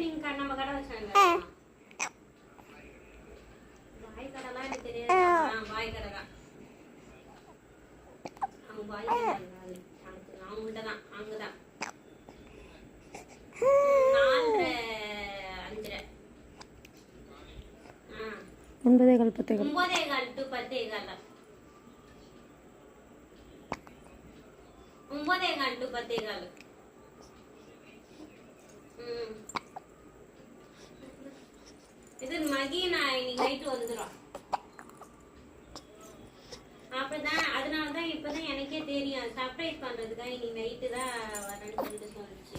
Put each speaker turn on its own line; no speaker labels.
நீங்க நம்ம கடை வச்சாங்க பாய் கடைலாம் எனக்கு தெரியாது. பாய் கடை தான் அவங்க பாய் அவங்கள்ட்ட தான் அங்கதான் 4:30 5:30
9:15 10:15
9:15 to 10:15 9:15 to 10:15 இது மகி நான் இன்னைக்கு நைட்டு வந்துடும். அப்பதான் அதனாலதான் இப்பதான் எனக்கே தெரியும் சர்ப்ரைஸ் பண்றதுக்காக இன்னைக்கு நைட்டு தான் வரேன்னு சொல்லிட்டு சொல்லிச்சு.